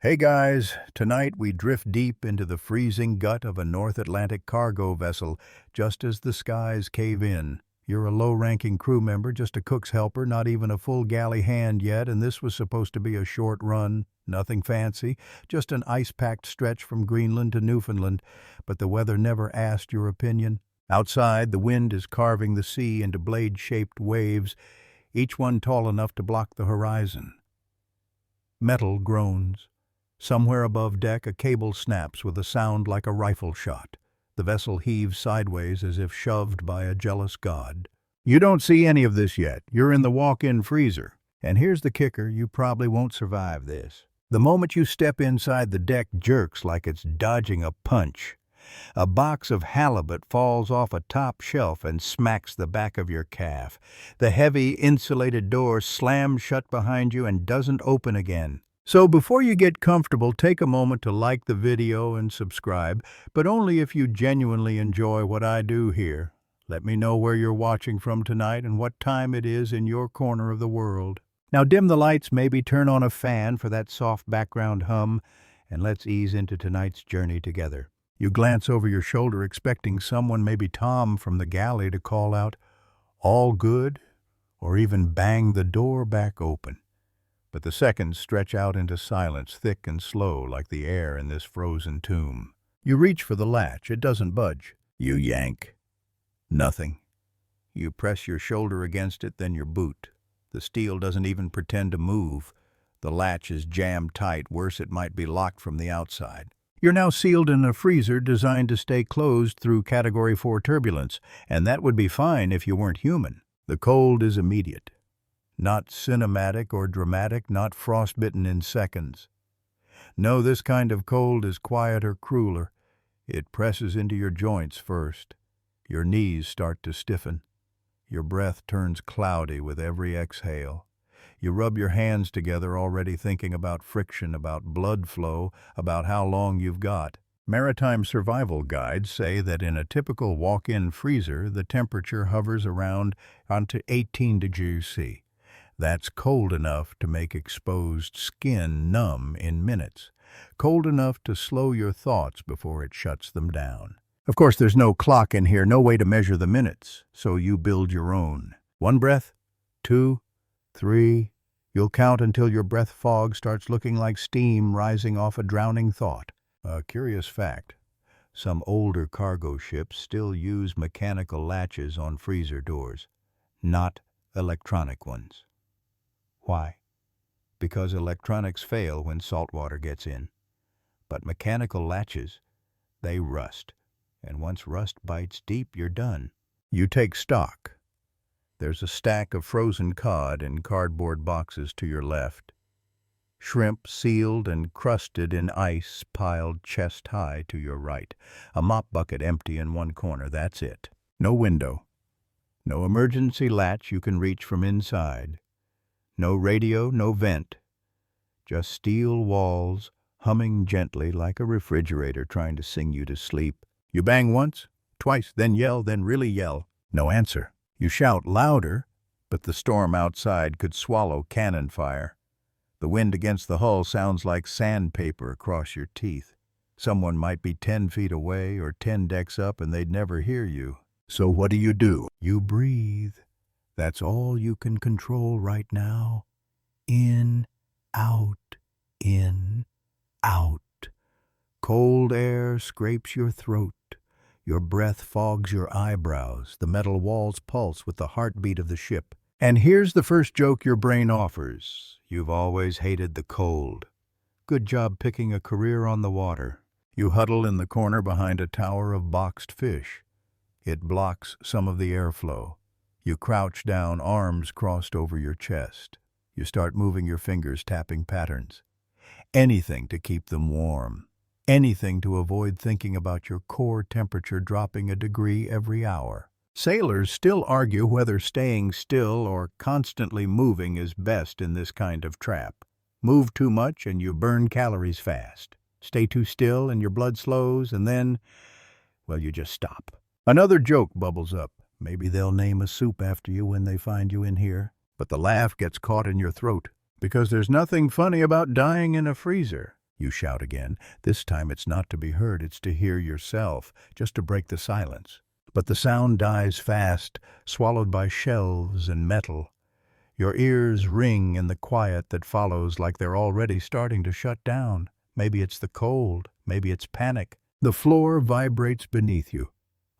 Hey guys, tonight we drift deep into the freezing gut of a North Atlantic cargo vessel just as the skies cave in. You're a low-ranking crew member, just a cook's helper, not even a full galley hand yet, and this was supposed to be a short run, nothing fancy, just an ice-packed stretch from Greenland to Newfoundland, but the weather never asked your opinion. Outside, the wind is carving the sea into blade-shaped waves, each one tall enough to block the horizon. Metal groans. Somewhere above deck, a cable snaps with a sound like a rifle shot. The vessel heaves sideways as if shoved by a jealous god. You don't see any of this yet. You're in the walk-in freezer. And here's the kicker, you probably won't survive this. The moment you step inside, the deck jerks like it's dodging a punch. A box of halibut falls off a top shelf and smacks the back of your calf. The heavy, insulated door slams shut behind you and doesn't open again. So before you get comfortable, take a moment to like the video and subscribe, but only if you genuinely enjoy what I do here. Let me know where you're watching from tonight and what time it is in your corner of the world. Now dim the lights, maybe turn on a fan for that soft background hum, and let's ease into tonight's journey together. You glance over your shoulder expecting someone, maybe Tom from the galley, to call out, "All good?" or even bang the door back open. But the seconds stretch out into silence, thick and slow like the air in this frozen tomb. You reach for the latch. It doesn't budge. You yank. Nothing. You press your shoulder against it, then your boot. The steel doesn't even pretend to move. The latch is jammed tight. Worse, it might be locked from the outside. You're now sealed in a freezer designed to stay closed through Category 4 turbulence, and that would be fine if you weren't human. The cold is immediate. Not cinematic or dramatic, not frostbitten in seconds. No, this kind of cold is quieter, crueler. It presses into your joints first. Your knees start to stiffen. Your breath turns cloudy with every exhale. You rub your hands together, already thinking about friction, about blood flow, about how long you've got. Maritime survival guides say that in a typical walk-in freezer, the temperature hovers around onto 18 degrees C. That's cold enough to make exposed skin numb in minutes. Cold enough to slow your thoughts before it shuts them down. Of course, there's no clock in here, no way to measure the minutes, so you build your own. 1 breath, 2, 3. You'll count until your breath fog starts looking like steam rising off a drowning thought. A curious fact, some older cargo ships still use mechanical latches on freezer doors, not electronic ones. Why? Because electronics fail when salt water gets in. But mechanical latches, they rust. And once rust bites deep, you're done. You take stock. There's a stack of frozen cod in cardboard boxes to your left. Shrimp sealed and crusted in ice piled chest high to your right. A mop bucket empty in one corner, that's it. No window. No emergency latch you can reach from inside. No radio, no vent. Just steel walls, humming gently like a refrigerator trying to sing you to sleep. You bang once, twice, then yell, then really yell. No answer. You shout louder, but the storm outside could swallow cannon fire. The wind against the hull sounds like sandpaper across your teeth. Someone might be 10 feet away or 10 decks up and they'd never hear you. So what do? You breathe. That's all you can control right now. In, out, in, out. Cold air scrapes your throat. Your breath fogs your eyebrows. The metal walls pulse with the heartbeat of the ship. And here's the first joke your brain offers. You've always hated the cold. Good job picking a career on the water. You huddle in the corner behind a tower of boxed fish. It blocks some of the airflow. You crouch down, arms crossed over your chest. You start moving your fingers, tapping patterns. Anything to keep them warm. Anything to avoid thinking about your core temperature dropping a degree every hour. Sailors still argue whether staying still or constantly moving is best in this kind of trap. Move too much and you burn calories fast. Stay too still and your blood slows, and then, well, you just stop. Another joke bubbles up. Maybe they'll name a soup after you when they find you in here. But the laugh gets caught in your throat, because there's nothing funny about dying in a freezer. You shout again. This time it's not to be heard, it's to hear yourself, just to break the silence. But the sound dies fast, swallowed by shelves and metal. Your ears ring in the quiet that follows like they're already starting to shut down. Maybe it's the cold, maybe it's panic. The floor vibrates beneath you.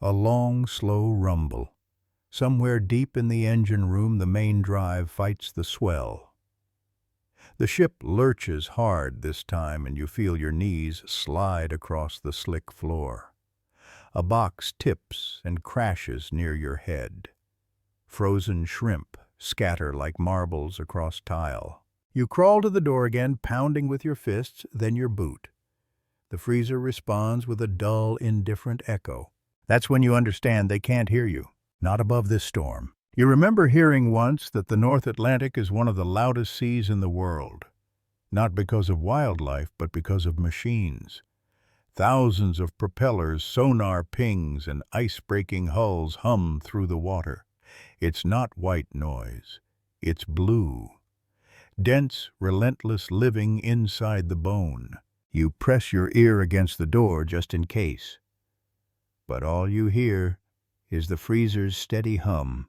A long, slow rumble. Somewhere deep in the engine room, the main drive fights the swell. The ship lurches hard this time, and you feel your knees slide across the slick floor. A box tips and crashes near your head. Frozen shrimp scatter like marbles across tile. You crawl to the door again, pounding with your fists, then your boot. The freezer responds with a dull, indifferent echo. That's when you understand they can't hear you. Not above this storm. You remember hearing once that the North Atlantic is one of the loudest seas in the world. Not because of wildlife, but because of machines. Thousands of propellers, sonar pings, and ice-breaking hulls hum through the water. It's not white noise. It's blue. Dense, relentless living inside the bone. You press your ear against the door just in case. But all you hear is the freezer's steady hum.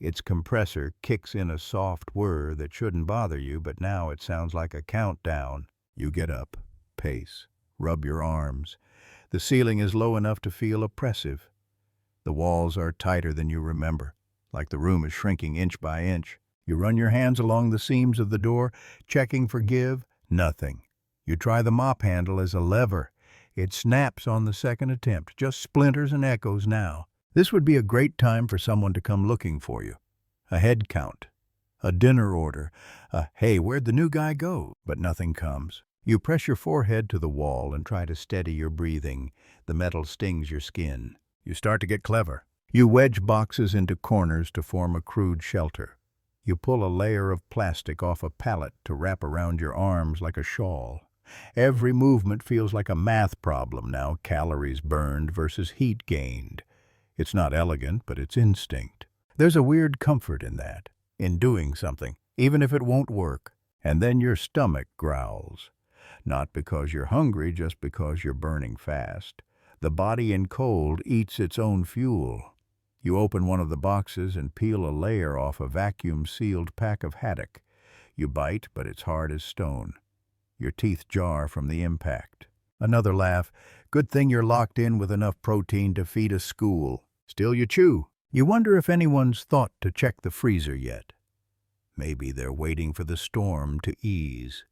Its compressor kicks in a soft whir that shouldn't bother you, but now it sounds like a countdown. You get up, pace, rub your arms. The ceiling is low enough to feel oppressive. The walls are tighter than you remember, like the room is shrinking inch by inch. You run your hands along the seams of the door, checking for give. Nothing. You try the mop handle as a lever. It snaps on the second attempt, just splinters and echoes now. This would be a great time for someone to come looking for you. A head count, a dinner order, hey, where'd the new guy go? But nothing comes. You press your forehead to the wall and try to steady your breathing. The metal stings your skin. You start to get clever. You wedge boxes into corners to form a crude shelter. You pull a layer of plastic off a pallet to wrap around your arms like a shawl. Every movement feels like a math problem now, calories burned versus heat gained. It's not elegant, but it's instinct. There's a weird comfort in that, in doing something, even if it won't work. And then your stomach growls. Not because you're hungry, just because you're burning fast. The body in cold eats its own fuel. You open one of the boxes and peel a layer off a vacuum-sealed pack of haddock. You bite, but it's hard as stone. Your teeth jar from the impact. Another laugh. Good thing you're locked in with enough protein to feed a school. Still you chew. You wonder if anyone's thought to check the freezer yet. Maybe they're waiting for the storm to ease.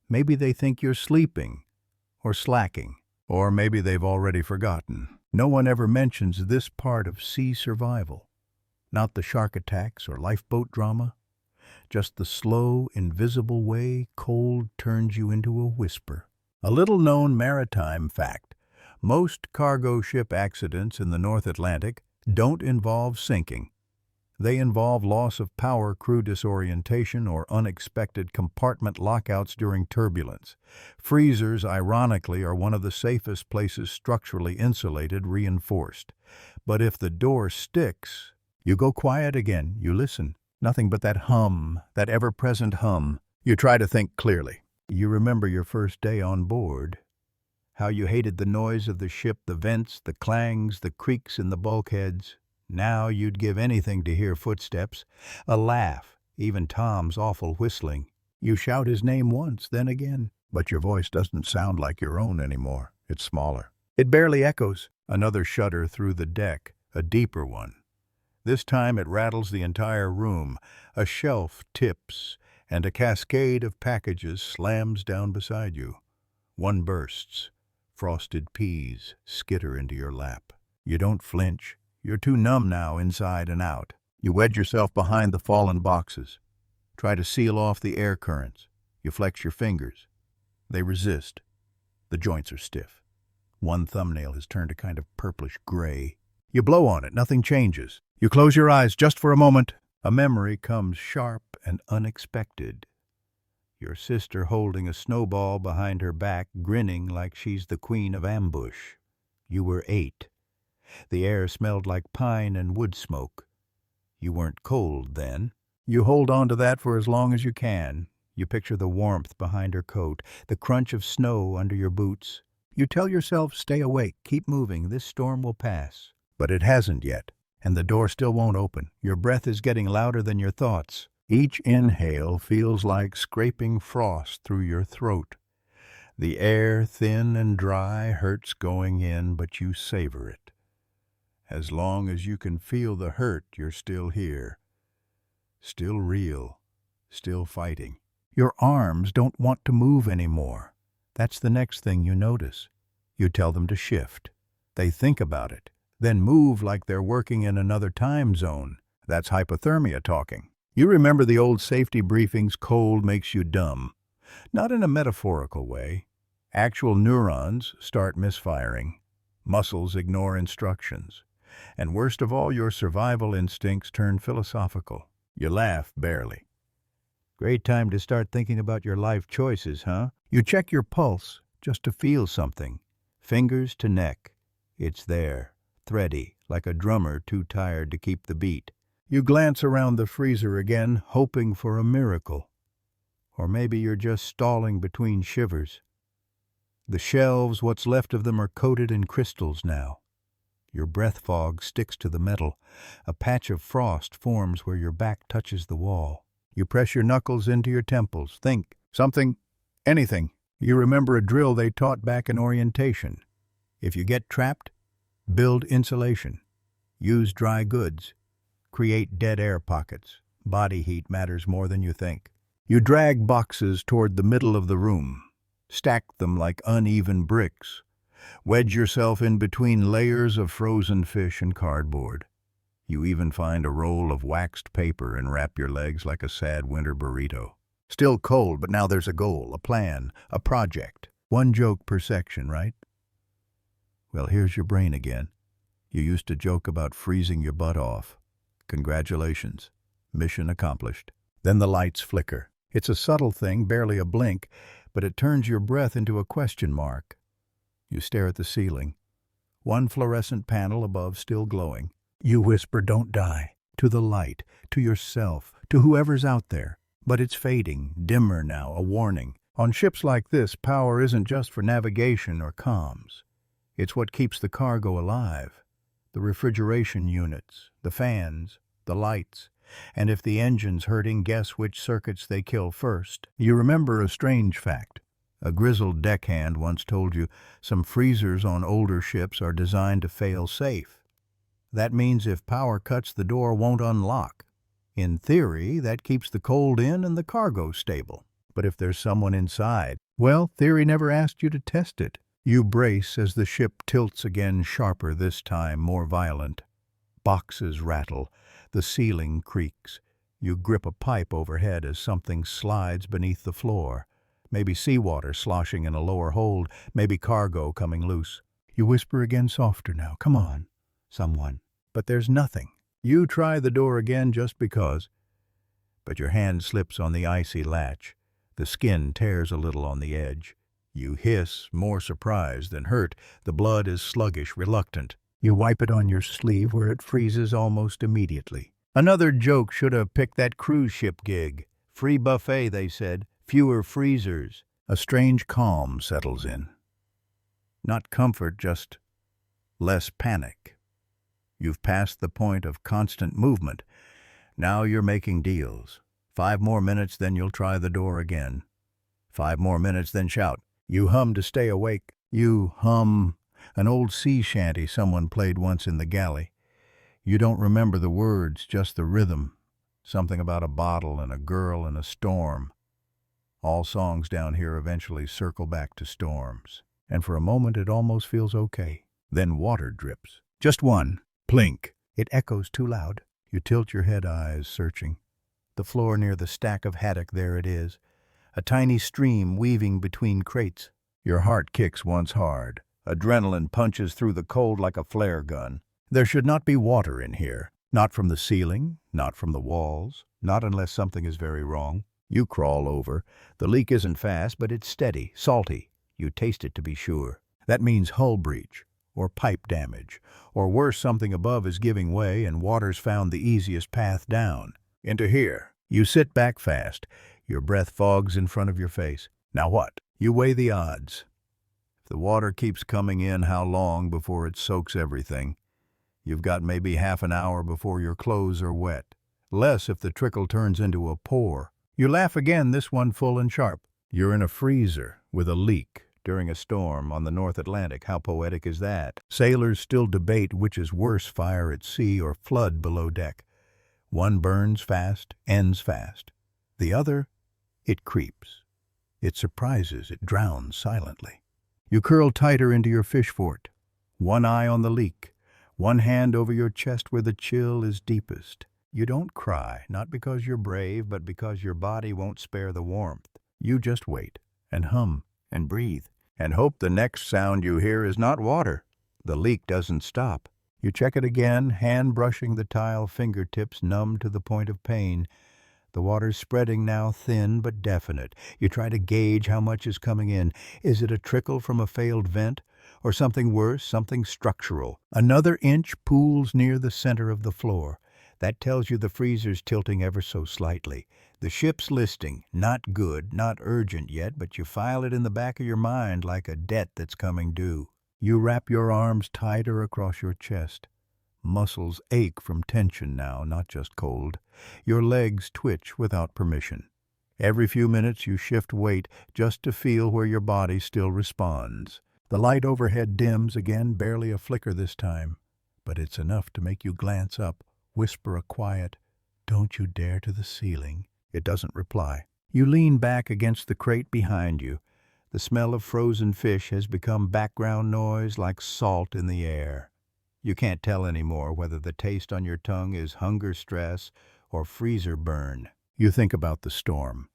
Maybe they think you're sleeping or slacking. Or maybe they've already forgotten. No one ever mentions this part of sea survival. Not the shark attacks or lifeboat drama. Just the slow, invisible way cold turns you into a whisper. A little-known maritime fact. Most cargo ship accidents in the North Atlantic don't involve sinking. They involve loss of power, crew disorientation, or unexpected compartment lockouts during turbulence. Freezers, ironically, are one of the safest places structurally insulated, reinforced. But if the door sticks, you go quiet again, you listen. Nothing but that hum, that ever-present hum. You try to think clearly. You remember your first day on board. How you hated the noise of the ship, the vents, the clangs, the creaks in the bulkheads. Now you'd give anything to hear footsteps, a laugh, even Tom's awful whistling. You shout his name once, then again. But your voice doesn't sound like your own anymore. It's smaller. It barely echoes. Another shudder through the deck, a deeper one. This time it rattles the entire room. A shelf tips, and a cascade of packages slams down beside you. One bursts. Frosted peas skitter into your lap. You don't flinch. You're too numb now, inside and out. You wedge yourself behind the fallen boxes. Try to seal off the air currents. You flex your fingers. They resist. The joints are stiff. One thumbnail has turned a kind of purplish gray. You blow on it. Nothing changes. You close your eyes just for a moment. A memory comes sharp and unexpected. Your sister holding a snowball behind her back, grinning like she's the queen of ambush. You were 8. The air smelled like pine and wood smoke. You weren't cold then. You hold on to that for as long as you can. You picture the warmth behind her coat, the crunch of snow under your boots. You tell yourself, stay awake, keep moving, this storm will pass. But it hasn't yet, and the door still won't open. Your breath is getting louder than your thoughts. Each inhale feels like scraping frost through your throat. The air, thin and dry, hurts going in, but you savor it. As long as you can feel the hurt, you're still here. Still real. Still fighting. Your arms don't want to move anymore. That's the next thing you notice. You tell them to shift. They think about it, then move like they're working in another time zone. That's hypothermia talking. You remember the old safety briefings, cold makes you dumb. Not in a metaphorical way. Actual neurons start misfiring. Muscles ignore instructions. And worst of all, your survival instincts turn philosophical. You laugh barely. Great time to start thinking about your life choices, huh? You check your pulse just to feel something. Fingers to neck. It's there, thready, like a drummer too tired to keep the beat. You glance around the freezer again, hoping for a miracle. Or maybe you're just stalling between shivers. The shelves, what's left of them, are coated in crystals now. Your breath fog sticks to the metal. A patch of frost forms where your back touches the wall. You press your knuckles into your temples. Think. Something. Anything. You remember a drill they taught back in orientation. If you get trapped, build insulation. Use dry goods. Create dead air pockets. Body heat matters more than you think. You drag boxes toward the middle of the room. Stack them like uneven bricks. Wedge yourself in between layers of frozen fish and cardboard. You even find a roll of waxed paper and wrap your legs like a sad winter burrito. Still cold, but now there's a goal, a plan, a project. One joke per section, right? Well, here's your brain again. You used to joke about freezing your butt off. Congratulations. Mission accomplished. Then the lights flicker. It's a subtle thing, barely a blink, but it turns your breath into a question mark. You stare at the ceiling. One fluorescent panel above still glowing. You whisper, don't die. To the light, to yourself, to whoever's out there. But it's fading, dimmer now, a warning. On ships like this, power isn't just for navigation or comms. It's what keeps the cargo alive. The refrigeration units, the fans, the lights. And if the engine's hurting, guess which circuits they kill first. You remember a strange fact. A grizzled deckhand once told you some freezers on older ships are designed to fail safe. That means if power cuts, the door won't unlock. In theory, that keeps the cold in and the cargo stable. But if there's someone inside, well, theory never asked you to test it. You brace as the ship tilts again, sharper this time, more violent. Boxes rattle. The ceiling creaks. You grip a pipe overhead as something slides beneath the floor. Maybe seawater sloshing in a lower hold, maybe cargo coming loose. You whisper again, softer now. Come on, someone. But there's nothing. You try the door again just because. But your hand slips on the icy latch. The skin tears a little on the edge. You hiss, more surprised than hurt. The blood is sluggish, reluctant. You wipe it on your sleeve where it freezes almost immediately. Another joke should have picked that cruise ship gig. Free buffet, they said. Fewer freezers. A strange calm settles in. Not comfort, just less panic. You've passed the point of constant movement. Now you're making deals. 5 more minutes, then you'll try the door again. 5 more minutes, then shout. You hum to stay awake. You hum. An old sea shanty someone played once in the galley. You don't remember the words, just the rhythm. Something about a bottle and a girl and a storm. All songs down here eventually circle back to storms. And for a moment it almost feels okay. Then water drips. Just one. Plink. It echoes too loud. You tilt your head, eyes searching. The floor near the stack of haddock, there it is. A tiny stream weaving between crates. Your heart kicks once hard. Adrenaline punches through the cold like a flare gun. There should not be water in here. Not from the ceiling, not from the walls, not unless something is very wrong. You crawl over. The leak isn't fast, but it's steady, salty. You taste it to be sure. That means hull breach, or pipe damage, or worse, something above is giving way and water's found the easiest path down. Into here. You sit back fast. Your breath fogs in front of your face. Now what? You weigh the odds. If the water keeps coming in, how long before it soaks everything? You've got maybe half an hour before your clothes are wet. Less if the trickle turns into a pour. You laugh again, this one full and sharp. You're in a freezer with a leak during a storm on the North Atlantic. How poetic is that? Sailors still debate which is worse, fire at sea or flood below deck. One burns fast, ends fast. The other, it creeps. It surprises, it drowns silently. You curl tighter into your fish fort, one eye on the leak, one hand over your chest where the chill is deepest. You don't cry, not because you're brave, but because your body won't spare the warmth. You just wait, and hum, and breathe, and hope the next sound you hear is not water. The leak doesn't stop. You check it again, hand brushing the tile, fingertips numb to the point of pain. The water's spreading now, thin but definite. You try to gauge how much is coming in. Is it a trickle from a failed vent? Or something worse, something structural? Another inch pools near the center of the floor. That tells you the freezer's tilting ever so slightly. The ship's listing, not good, not urgent yet, but you file it in the back of your mind like a debt that's coming due. You wrap your arms tighter across your chest. Muscles ache from tension now, not just cold. Your legs twitch without permission. Every few minutes you shift weight just to feel where your body still responds. The light overhead dims again, barely a flicker this time. But it's enough to make you glance up, whisper a quiet, "Don't you dare," to the ceiling. It doesn't reply. You lean back against the crate behind you. The smell of frozen fish has become background noise like salt in the air. You can't tell anymore whether the taste on your tongue is hunger stress or freezer burn. You think about the storm,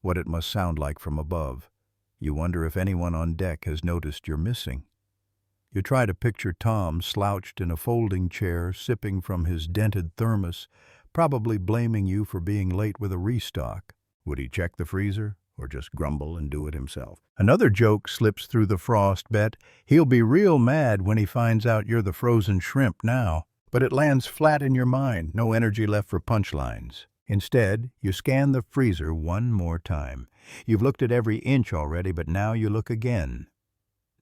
what it must sound like from above. You wonder if anyone on deck has noticed you're missing. You try to picture Tom slouched in a folding chair, sipping from his dented thermos, probably blaming you for being late with a restock. Would he check the freezer, or just grumble and do it himself? Another joke slips through the frost, bet. He'll be real mad when he finds out you're the frozen shrimp now. But it lands flat in your mind, no energy left for punchlines. Instead, you scan the freezer one more time. You've looked at every inch already, but now you look again.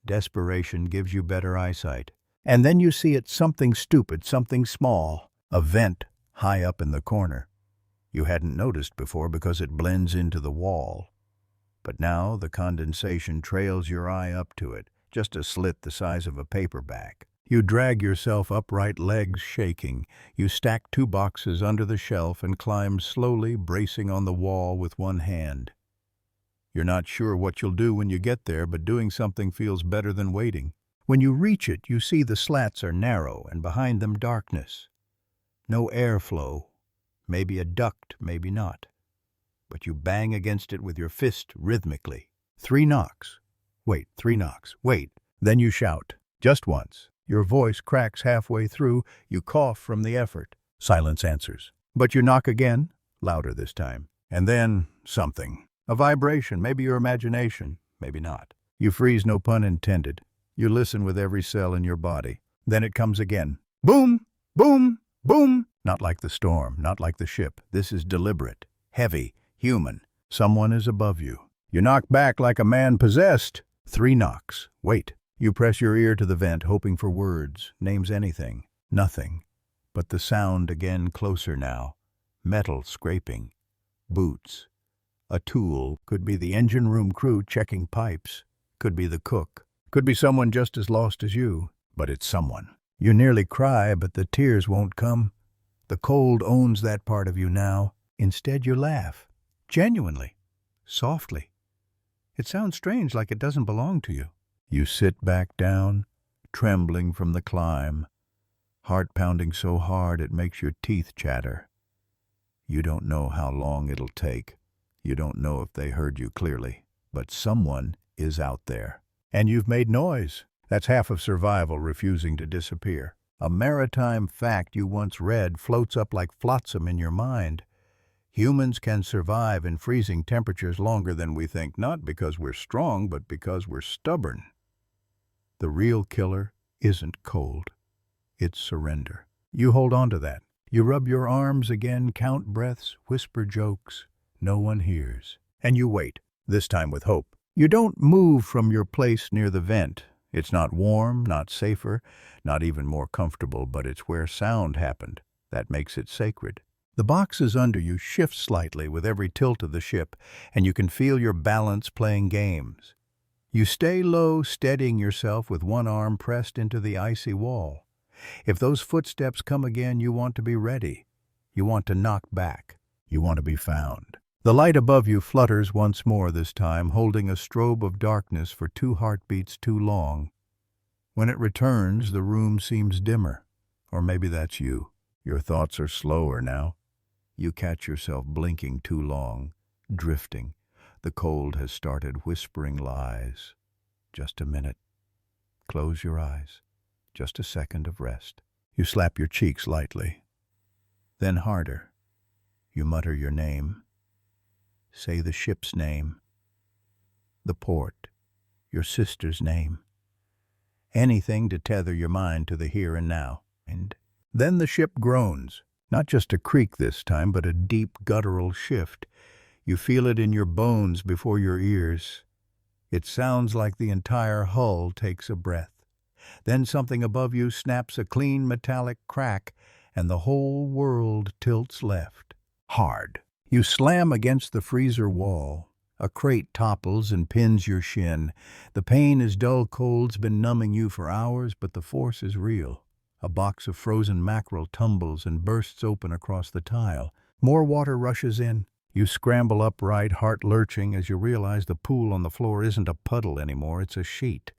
Desperation gives you better eyesight. And then you see it's something stupid, something small, a vent high up in the corner. You hadn't noticed before because it blends into the wall. But now the condensation trails your eye up to it, just a slit the size of a paperback. You drag yourself upright, legs shaking. You stack 2 boxes under the shelf and climb slowly, bracing on the wall with one hand. You're not sure what you'll do when you get there, but doing something feels better than waiting. When you reach it, you see the slats are narrow and behind them darkness. No airflow. Maybe a duct, maybe not. But you bang against it with your fist rhythmically. 3 knocks. Wait, 3 knocks. Wait. Then you shout. Just once. Your voice cracks halfway through. You cough from the effort. Silence answers. But you knock again, louder this time. And then something. A vibration, maybe your imagination, maybe not. You freeze, no pun intended. You listen with every cell in your body. Then it comes again. Boom! Boom! Boom! Not like the storm, not like the ship. This is deliberate, heavy, human. Someone is above you. You knock back like a man possessed. 3 knocks. Wait. You press your ear to the vent, hoping for words, names, anything. Nothing. But the sound again, closer now. Metal scraping. Boots. A tool. Could be the engine room crew checking pipes. Could be the cook. Could be someone just as lost as you. But it's someone. You nearly cry, but the tears won't come. The cold owns that part of you now. Instead, you laugh. Genuinely. Softly. It sounds strange, like it doesn't belong to you. You sit back down, trembling from the climb, heart pounding so hard it makes your teeth chatter. You don't know how long it'll take. You don't know if they heard you clearly, but someone is out there. And you've made noise. That's half of survival refusing to disappear. A maritime fact you once read floats up like flotsam in your mind. Humans can survive in freezing temperatures longer than we think, not because we're strong, but because we're stubborn. The real killer isn't cold. It's surrender. You hold on to that. You rub your arms again, count breaths, whisper jokes. No one hears. And you wait, this time with hope. You don't move from your place near the vent. It's not warm, not safer, not even more comfortable, but it's where sound happened. That makes it sacred. The boxes under you shift slightly with every tilt of the ship, and you can feel your balance playing games. You stay low, steadying yourself with one arm pressed into the icy wall. If those footsteps come again, you want to be ready. You want to knock back. You want to be found. The light above you flutters once more this time, holding a strobe of darkness for 2 heartbeats too long. When it returns, the room seems dimmer. Or maybe that's you. Your thoughts are slower now. You catch yourself blinking too long, drifting. The cold has started whispering lies. Just a minute. Close your eyes. Just a second of rest. You slap your cheeks lightly. Then harder. You mutter your name. Say the ship's name. The port. Your sister's name. Anything to tether your mind to the here and now. And then the ship groans. Not just a creak this time, but a deep guttural shift. You feel it in your bones before your ears. It sounds like the entire hull takes a breath. Then something above you snaps a clean metallic crack, and the whole world tilts left. Hard. You slam against the freezer wall. A crate topples and pins your shin. The pain is dull cold's been numbing you for hours, but the force is real. A box of frozen mackerel tumbles and bursts open across the tile. More water rushes in. You scramble upright, heart lurching, as you realize the pool on the floor isn't a puddle anymore, it's a sheet,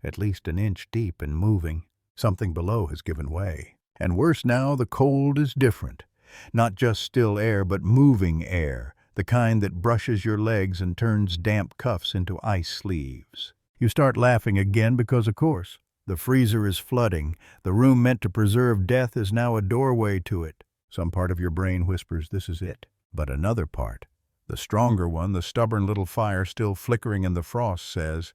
at least an inch deep and moving. Something below has given way. And worse now, the cold is different. Not just still air, but moving air, the kind that brushes your legs and turns damp cuffs into ice sleeves. You start laughing again because, of course, the freezer is flooding. The room meant to preserve death is now a doorway to it. Some part of your brain whispers, this is it. But another part, the stronger one, the stubborn little fire still flickering in the frost, says,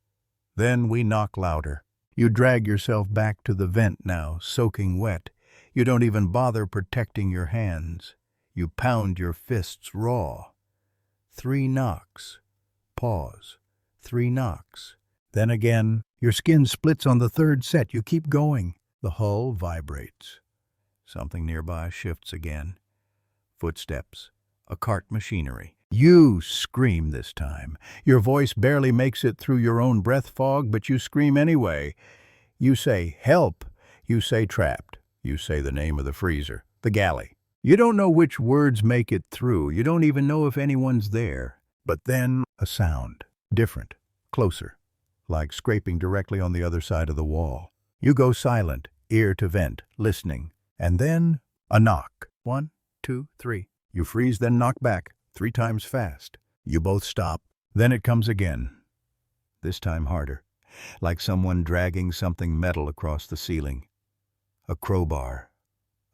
then we knock louder. You drag yourself back to the vent now, soaking wet. You don't even bother protecting your hands. You pound your fists raw. 3 knocks. Pause. 3 knocks. Then again, your skin splits on the 3rd set. You keep going. The hull vibrates. Something nearby shifts again. Footsteps. A cart machinery. You scream this time. Your voice barely makes it through your own breath fog, but you scream anyway. You say, help. You say, trapped. You say the name of the freezer, the galley. You don't know which words make it through. You don't even know if anyone's there. But then a sound. Different. Closer. Like scraping directly on the other side of the wall. You go silent, ear to vent, listening. And then a knock. 1, 2, 3. You freeze, then knock back, 3 times fast. You both stop. Then it comes again. This time harder. Like someone dragging something metal across the ceiling. A crowbar.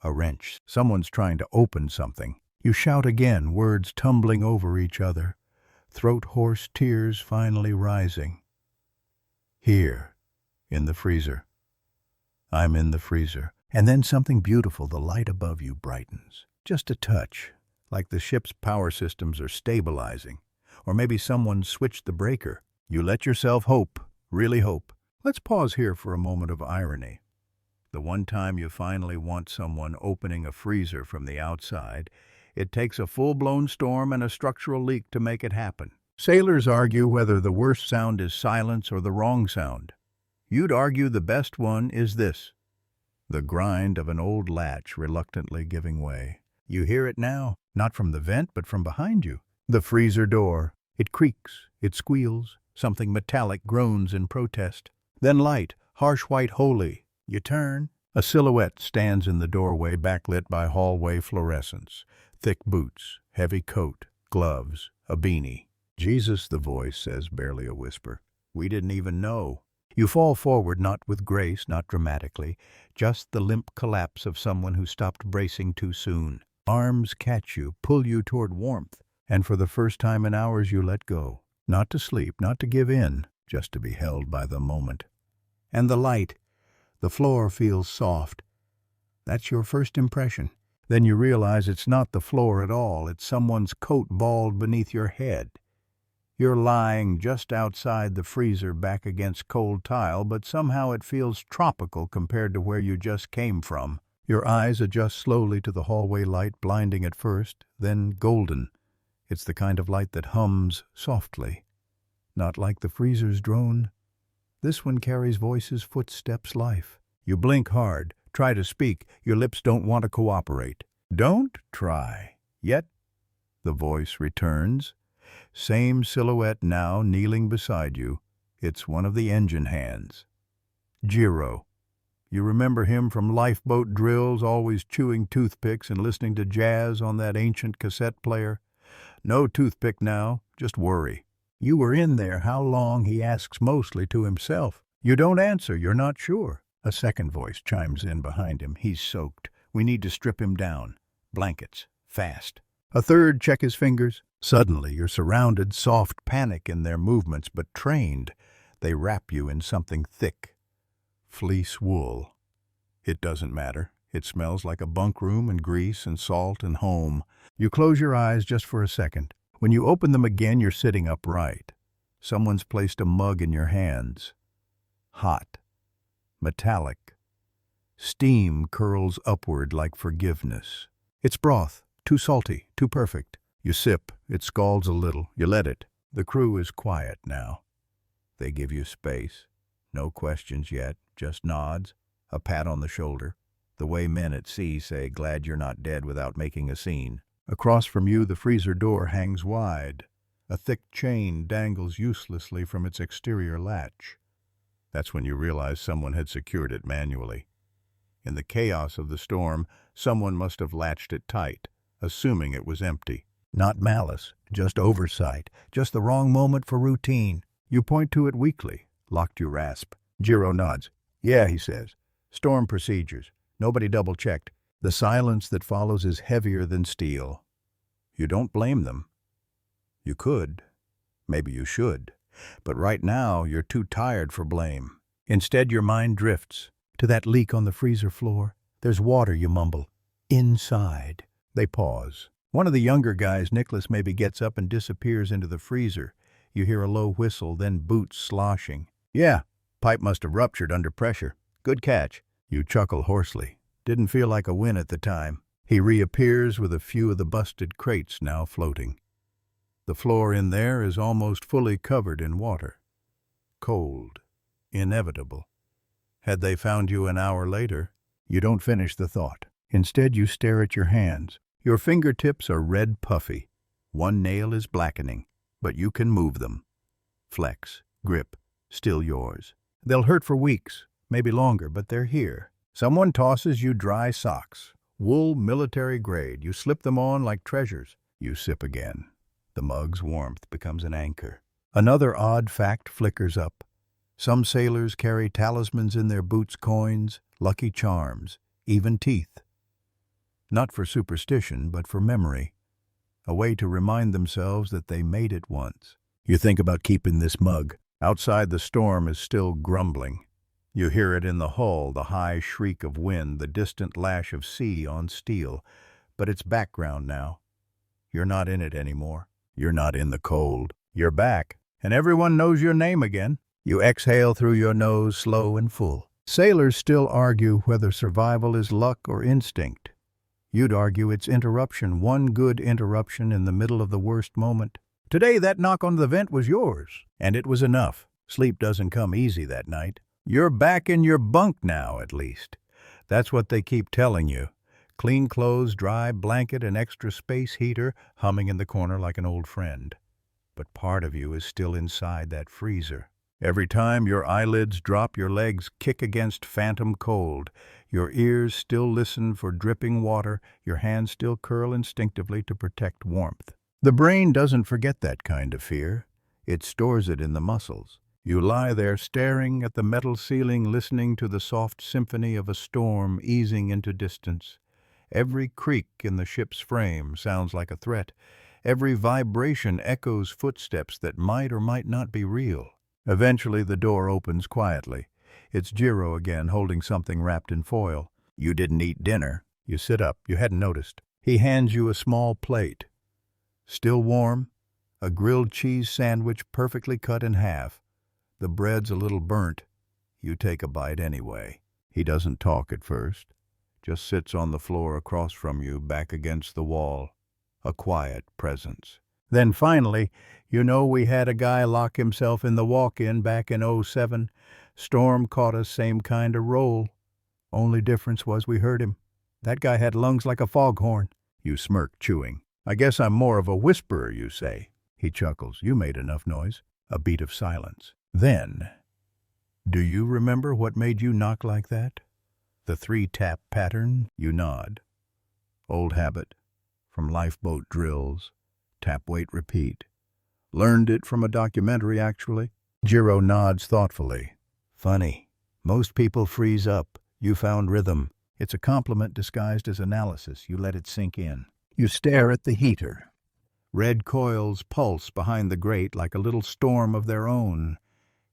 A wrench. Someone's trying to open something. You shout again, words tumbling over each other. Throat-hoarse tears finally rising. Here, in the freezer. I'm in the freezer. And then something beautiful, the light above you brightens. Just a touch, like the ship's power systems are stabilizing. Or maybe someone switched the breaker. You let yourself hope, really hope. Let's pause here for a moment of irony. The one time you finally want someone opening a freezer from the outside, it takes a full-blown storm and a structural leak to make it happen. Sailors argue whether the worst sound is silence or the wrong sound. You'd argue the best one is this. The grind of an old latch reluctantly giving way. You hear it now, not from the vent, but from behind you. The freezer door. It creaks, it squeals, something metallic groans in protest. Then light, harsh white holy. You turn. A silhouette stands in the doorway, backlit by hallway fluorescence. Thick boots, heavy coat, gloves, a beanie. Jesus, the voice says, barely a whisper. We didn't even know. You fall forward, not with grace, not dramatically, just the limp collapse of someone who stopped bracing too soon. Arms catch you, pull you toward warmth, and for the first time in hours you let go. Not to sleep, not to give in, just to be held by the moment. And the light. The floor feels soft. That's your first impression. Then you realize it's not the floor at all, it's someone's coat balled beneath your head. You're lying just outside the freezer back against cold tile, but somehow it feels tropical compared to where you just came from. Your eyes adjust slowly to the hallway light, blinding at first, then golden. It's the kind of light that hums softly. Not like the freezer's drone. This one carries voices, footsteps, life. You blink hard, try to speak, your lips don't want to cooperate. Don't try. Yet, the voice returns. Same silhouette now, kneeling beside you. It's one of the engine hands. Jiro. You remember him from lifeboat drills, always chewing toothpicks and listening to jazz on that ancient cassette player. No toothpick now, just worry. You were in there. How long? He asks, mostly to himself. You don't answer. You're not sure. A second voice chimes in behind him. He's soaked. We need to strip him down. Blankets. Fast. A third, check his fingers. Suddenly, you're surrounded, soft panic in their movements, but trained. They wrap you in something thick. Fleece wool. It doesn't matter. It smells like a bunk room and grease and salt and home. You close your eyes just for a second. When you open them again, you're sitting upright. Someone's placed a mug in your hands. Hot. Metallic. Steam curls upward like forgiveness. It's broth. Too salty. Too perfect. You sip. It scalds a little. You let it. The crew is quiet now. They give you space. No questions yet. Just nods. A pat on the shoulder. The way men at sea say, glad you're not dead without making a scene. Across from you, the freezer door hangs wide. A thick chain dangles uselessly from its exterior latch. That's when you realize someone had secured it manually. In the chaos of the storm, someone must have latched it tight, assuming it was empty. Not malice, just oversight, just the wrong moment for routine. You point to it weakly. Locked you rasp. Jiro nods. Yeah, he says. Storm procedures. Nobody double-checked. The silence that follows is heavier than steel. You don't blame them. You could. Maybe you should. But right now, you're too tired for blame. Instead, your mind drifts to that leak on the freezer floor. There's water, you mumble. Inside. They pause. One of the younger guys, Nicholas, maybe gets up and disappears into the freezer. You hear a low whistle, then boots sloshing. Yeah, pipe must have ruptured under pressure. Good catch. You chuckle hoarsely. Didn't feel like a win at the time. He reappears with a few of the busted crates now floating. The floor in there is almost fully covered in water. Cold. Inevitable. Had they found you an hour later, you don't finish the thought. Instead, you stare at your hands. Your fingertips are red puffy. One nail is blackening, but you can move them. Flex, grip, still yours. They'll hurt for weeks, maybe longer, but they're here. Someone tosses you dry socks. Wool, military grade. You slip them on like treasures. You sip again. The mug's warmth becomes an anchor. Another odd fact flickers up. Some sailors carry talismans in their boots, coins, lucky charms, even teeth. Not for superstition, but for memory. A way to remind themselves that they made it once. You think about keeping this mug. Outside, the storm is still grumbling. You hear it in the hull, the high shriek of wind, the distant lash of sea on steel. But it's background now. You're not in it anymore. You're not in the cold. You're back, and everyone knows your name again. You exhale through your nose, slow and full. Sailors still argue whether survival is luck or instinct. You'd argue it's interruption, one good interruption in the middle of the worst moment. Today that knock on the vent was yours, and it was enough. Sleep doesn't come easy that night. You're back in your bunk now, at least. That's what they keep telling you. Clean clothes, dry blanket, and extra space heater humming in the corner like an old friend. But part of you is still inside that freezer. Every time your eyelids drop, your legs kick against phantom cold. Your ears still listen for dripping water, your hands still curl instinctively to protect warmth. The brain doesn't forget that kind of fear. It stores it in the muscles. You lie there staring at the metal ceiling, listening to the soft symphony of a storm easing into distance. Every creak in the ship's frame sounds like a threat. Every vibration echoes footsteps that might or might not be real. Eventually the door opens quietly. It's Jiro again, holding something wrapped in foil. You didn't eat dinner. You sit up. You hadn't noticed. He hands you a small plate. Still warm, a grilled cheese sandwich perfectly cut in half. The bread's a little burnt. You take a bite anyway. He doesn't talk at first. Just sits on the floor across from you, back against the wall. A quiet presence. Then finally, you know we had a guy lock himself in the walk-in back in '07. Storm caught us, same kind of roll. Only difference was we heard him. That guy had lungs like a foghorn. You smirk, chewing. I guess I'm more of a whisperer, you say. He chuckles. You made enough noise. A beat of silence. Then, do you remember what made you knock like that? The 3-tap pattern? You nod. Old habit. From lifeboat drills. Tap, wait, repeat. Learned it from a documentary, actually. Jiro nods thoughtfully. Funny. Most people freeze up. You found rhythm. It's a compliment disguised as analysis. You let it sink in. You stare at the heater. Red coils pulse behind the grate like a little storm of their own.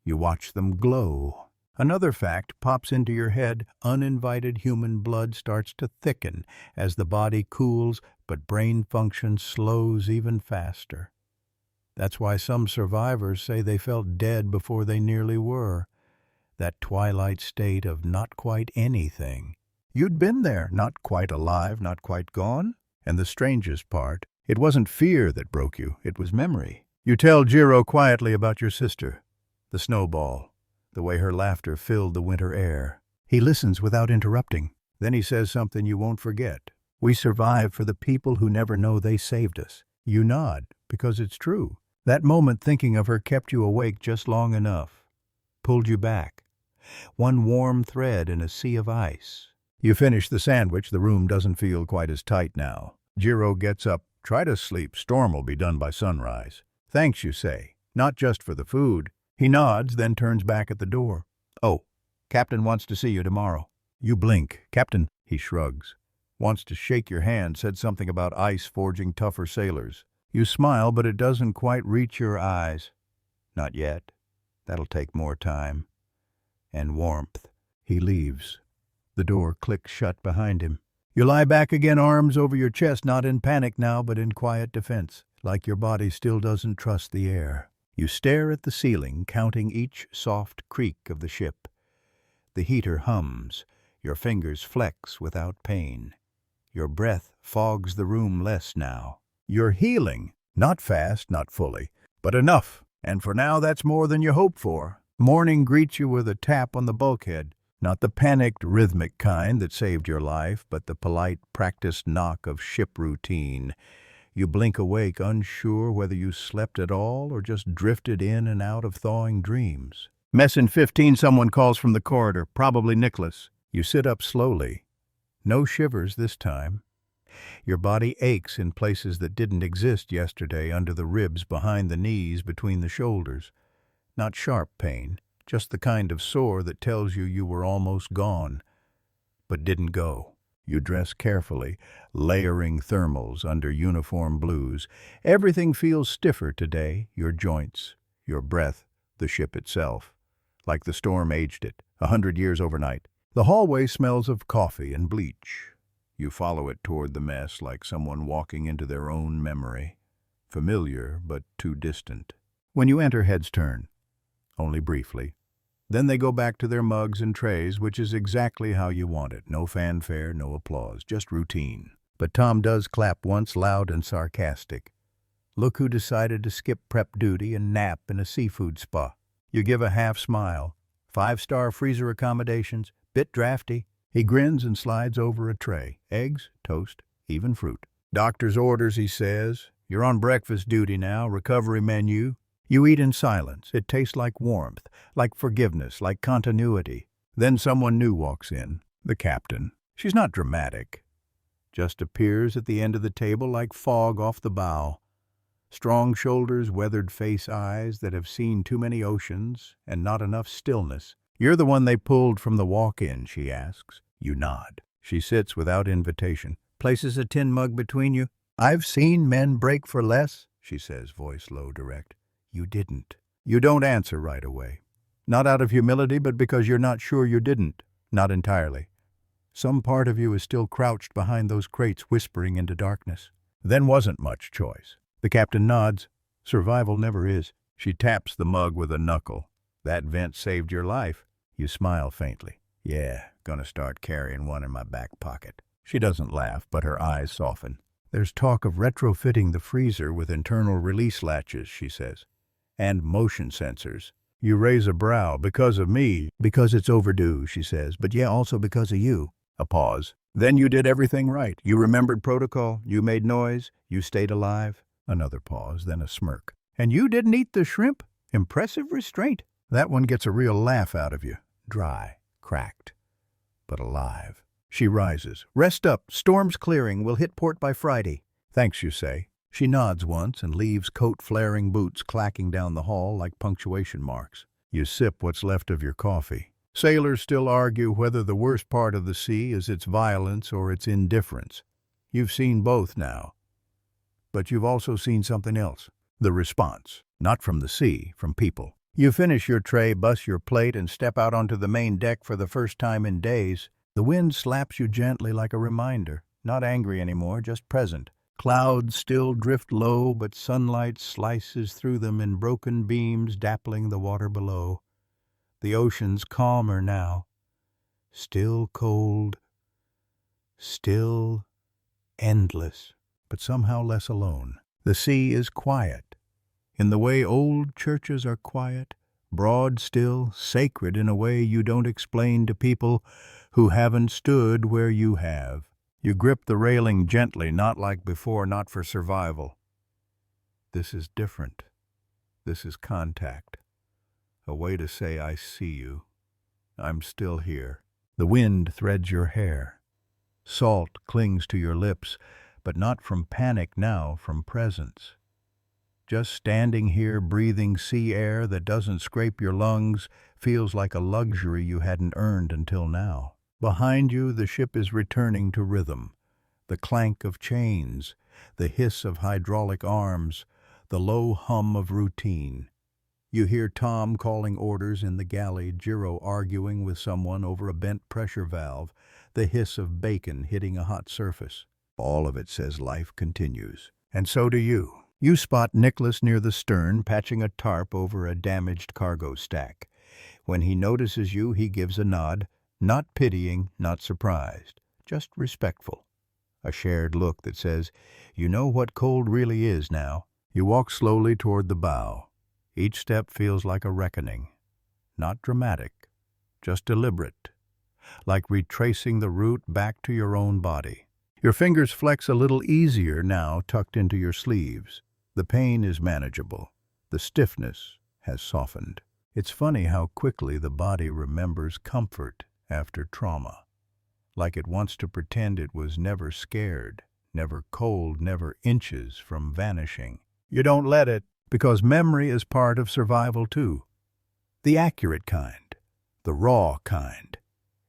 You watch them glow. Another fact pops into your head. Uninvited human blood starts to thicken as the body cools, but brain function slows even faster. That's why some survivors say they felt dead before they nearly were. That twilight state of not quite anything. You'd been there, not quite alive, not quite gone. And the strangest part, it wasn't fear that broke you, it was memory. You tell Jiro quietly about your sister, the snowball, the way her laughter filled the winter air. He listens without interrupting. Then he says something you won't forget. We survive for the people who never know they saved us. You nod, because it's true. That moment thinking of her kept you awake just long enough. Pulled you back. One warm thread in a sea of ice. You finish the sandwich. The room doesn't feel quite as tight now. Jiro gets up. Try to sleep. Storm will be done by sunrise. Thanks, you say. Not just for the food. He nods, then turns back at the door. Oh, Captain wants to see you tomorrow. You blink. Captain, he shrugs. Wants to shake your hand, said something about ice forging tougher sailors. You smile, but it doesn't quite reach your eyes. Not yet. That'll take more time. And warmth. He leaves. The door clicks shut behind him. You lie back again, arms over your chest, not in panic now, but in quiet defense, like your body still doesn't trust the air. You stare at the ceiling, counting each soft creak of the ship. The heater hums. Your fingers flex without pain. Your breath fogs the room less now. You're healing. Not fast, not fully, but enough. And for now, that's more than you hoped for. Morning greets you with a tap on the bulkhead. Not the panicked, rhythmic kind that saved your life, but the polite, practiced knock of ship routine. You blink awake, unsure whether you slept at all or just drifted in and out of thawing dreams. Mess in 15, someone calls from the corridor, probably Nicholas. You sit up slowly. No shivers this time. Your body aches in places that didn't exist yesterday, under the ribs, behind the knees, between the shoulders. Not sharp pain. Just the kind of sore that tells you were almost gone, but didn't go. You dress carefully, layering thermals under uniform blues. Everything feels stiffer today, your joints, your breath, the ship itself. Like the storm aged it, 100 years overnight. The hallway smells of coffee and bleach. You follow it toward the mess like someone walking into their own memory. Familiar, but too distant. When you enter, heads turn. Only briefly. Then they go back to their mugs and trays, which is exactly how you want it. No fanfare, no applause, just routine. But Tom does clap once, loud and sarcastic. Look who decided to skip prep duty and nap in a seafood spa. You give a half smile. 5-star freezer accommodations, bit drafty. He grins and slides over a tray. Eggs, toast, even fruit. Doctor's orders, he says. You're on breakfast duty now, recovery menu. You eat in silence. It tastes like warmth, like forgiveness, like continuity. Then someone new walks in, the captain. She's not dramatic. Just appears at the end of the table like fog off the bow. Strong shoulders, weathered face, eyes that have seen too many oceans and not enough stillness. You're the one they pulled from the walk-in, she asks. You nod. She sits without invitation, places a tin mug between you. I've seen men break for less, she says, voice low, direct. You didn't. You don't answer right away. Not out of humility, but because you're not sure you didn't. Not entirely. Some part of you is still crouched behind those crates whispering into darkness. Then wasn't much choice. The captain nods. Survival never is. She taps the mug with a knuckle. That vent saved your life. You smile faintly. Yeah, gonna start carrying one in my back pocket. She doesn't laugh, but her eyes soften. There's talk of retrofitting the freezer with internal release latches, she says. And motion sensors. You raise a brow. Because of me. Because it's overdue, she says. But yeah, also because of you. A pause. Then you did everything right. You remembered protocol. You made noise. You stayed alive. Another pause, then a smirk. And you didn't eat the shrimp? Impressive restraint. That one gets a real laugh out of you. Dry, cracked, but alive. She rises. Rest up. Storm's clearing. We'll hit port by Friday. Thanks, you say. She nods once and leaves coat-flaring boots clacking down the hall like punctuation marks. You sip what's left of your coffee. Sailors still argue whether the worst part of the sea is its violence or its indifference. You've seen both now. But you've also seen something else. The response. Not from the sea, from people. You finish your tray, bus your plate, and step out onto the main deck for the first time in days. The wind slaps you gently like a reminder. Not angry anymore, just present. Clouds still drift low, but sunlight slices through them in broken beams, dappling the water below. The ocean's calmer now. Still cold. Still endless, but somehow less alone. The sea is quiet, in the way old churches are quiet, broad still, sacred in a way you don't explain to people who haven't stood where you have. You grip the railing gently, not like before, not for survival. This is different. This is contact. A way to say, I see you. I'm still here. The wind threads your hair. Salt clings to your lips, but not from panic now, from presence. Just standing here, breathing sea air that doesn't scrape your lungs, feels like a luxury you hadn't earned until now. Behind you, the ship is returning to rhythm. The clank of chains, the hiss of hydraulic arms, the low hum of routine. You hear Tom calling orders in the galley, Jiro arguing with someone over a bent pressure valve, the hiss of bacon hitting a hot surface. All of it says life continues. And so do you. You spot Nicholas near the stern, patching a tarp over a damaged cargo stack. When he notices you, he gives a nod, not pitying, not surprised, just respectful. A shared look that says, you know what cold really is now. You walk slowly toward the bow. Each step feels like a reckoning. Not dramatic, just deliberate. Like retracing the route back to your own body. Your fingers flex a little easier now, tucked into your sleeves. The pain is manageable. The stiffness has softened. It's funny how quickly the body remembers comfort after trauma. Like it wants to pretend it was never scared, never cold, never inches from vanishing. You don't let it, because memory is part of survival too. The accurate kind, the raw kind.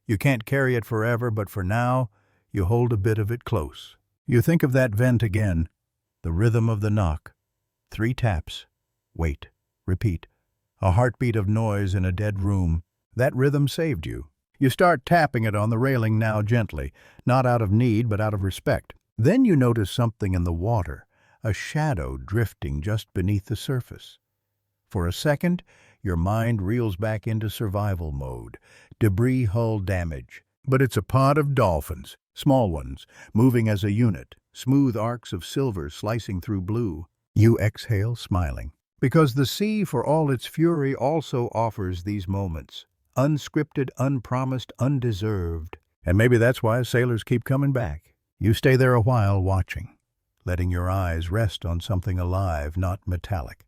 You can't carry it forever, but for now, you hold a bit of it close. You think of that vent again, the rhythm of the knock. 3 taps. Wait. Repeat. A heartbeat of noise in a dead room. That rhythm saved you. You start tapping it on the railing now gently, not out of need but out of respect. Then you notice something in the water, a shadow drifting just beneath the surface. For a second, your mind reels back into survival mode, debris hull damage. But it's a pod of dolphins, small ones, moving as a unit, smooth arcs of silver slicing through blue. You exhale, smiling. Because the sea, for all its fury, also offers these moments. Unscripted, unpromised, undeserved. And maybe that's why sailors keep coming back. You stay there a while watching, letting your eyes rest on something alive, not metallic.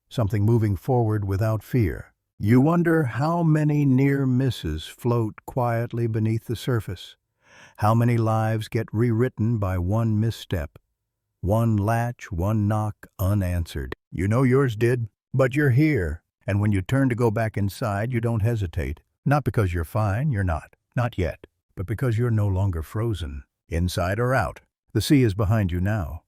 Something moving forward without fear. You wonder how many near misses float quietly beneath the surface. How many lives get rewritten by one misstep. One latch, one knock, unanswered. You know yours did, but you're here. And when you turn to go back inside, you don't hesitate. Not because you're fine, you're not. Not yet. But because you're no longer frozen. Inside or out. The sea is behind you now.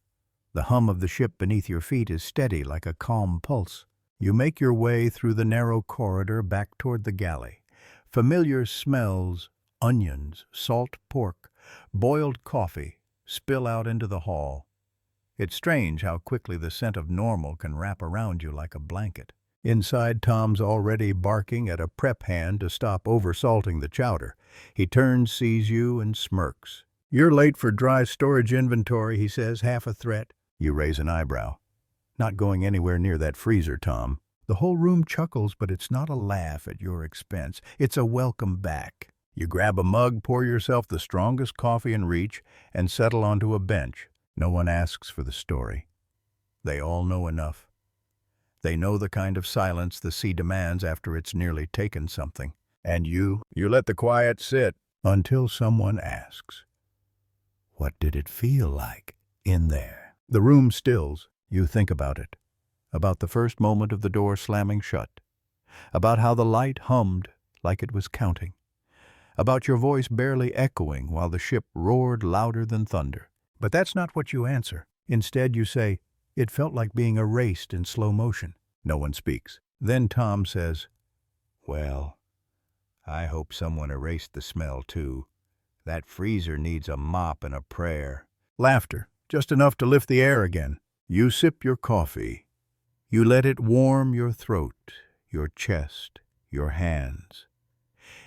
The hum of the ship beneath your feet is steady like a calm pulse. You make your way through the narrow corridor back toward the galley. Familiar smells, Onions, salt pork, boiled coffee spill out into the hall. It's strange how quickly the scent of normal can wrap around you like a blanket. Inside, Tom's already barking at a prep hand to stop oversalting the chowder. He turns, sees you, and smirks. "You're late for dry storage inventory," he says, half a threat. You raise an eyebrow. "Not going anywhere near that freezer, Tom." The whole room chuckles, but it's not a laugh at your expense. It's a welcome back. You grab a mug, pour yourself the strongest coffee in reach, and settle onto a bench. No one asks for the story. They all know enough. They know the kind of silence the sea demands after it's nearly taken something. And you let the quiet sit until someone asks, "What did it feel like in there?" The room stills. You think about it. About the first moment of the door slamming shut. About how the light hummed like it was counting. About your voice barely echoing while the ship roared louder than thunder. But that's not what you answer. Instead, you say, "It felt like being erased in slow motion." No one speaks. Then Tom says, "Well, I hope someone erased the smell, too. That freezer needs a mop and a prayer." Laughter, just enough to lift the air again. You sip your coffee. You let it warm your throat, your chest, your hands.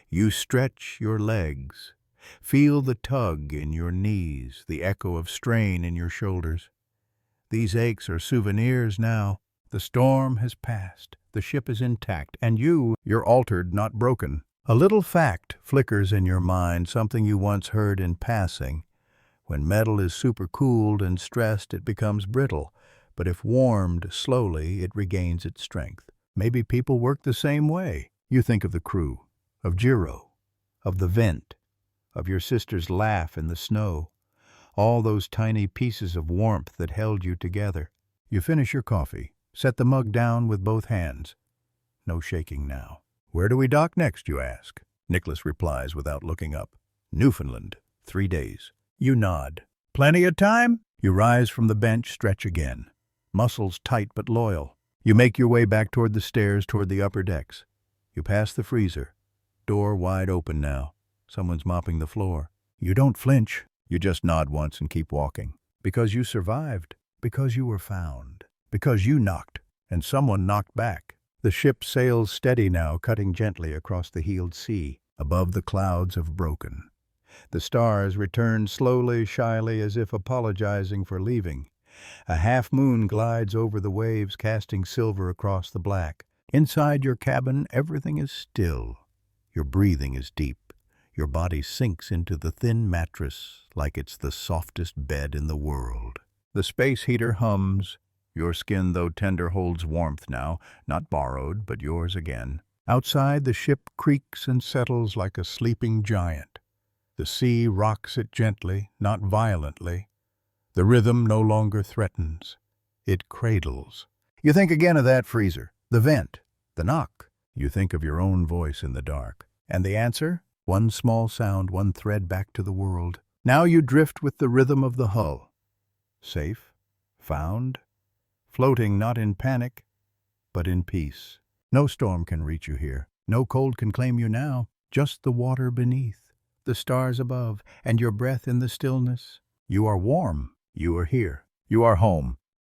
You stretch your legs. Feel the tug in your knees, the echo of strain in your shoulders. These aches are souvenirs now. The storm has passed. The ship is intact. And you're altered, not broken. A little fact flickers in your mind, something you once heard in passing. When metal is supercooled and stressed, it becomes brittle. But if warmed slowly, it regains its strength. Maybe people work the same way. You think of the crew, of Jiro, of the vent, of your sister's laugh in the snow, all those tiny pieces of warmth that held you together. You finish your coffee, set the mug down with both hands. No shaking now. "Where do we dock next?" you ask. Nicholas replies without looking up. "Newfoundland, 3 days." You nod. "Plenty of time?" You rise from the bench, stretch again. Muscles tight but loyal. You make your way back toward the stairs, toward the upper decks. You pass the freezer. Door wide open now. Someone's mopping the floor. You don't flinch. You just nod once and keep walking. Because you survived. Because you were found. Because you knocked, and someone knocked back. The ship sails steady now, cutting gently across the healed sea. Above the clouds have broken. The stars return slowly, shyly, as if apologizing for leaving. A half-moon glides over the waves, casting silver across the black. Inside your cabin, everything is still. Your breathing is deep. Your body sinks into the thin mattress like it's the softest bed in the world. The space heater hums. Your skin, though tender, holds warmth now, not borrowed, but yours again. Outside, the ship creaks and settles like a sleeping giant. The sea rocks it gently, not violently. The rhythm no longer threatens. It cradles. You think again of that freezer, the vent, the knock. You think of your own voice in the dark. And the answer? One small sound, one thread back to the world. Now you drift with the rhythm of the hull. Safe, found, floating not in panic, but in peace. No storm can reach you here. No cold can claim you now. Just the water beneath, the stars above, and your breath in the stillness. You are warm. You are here. You are home.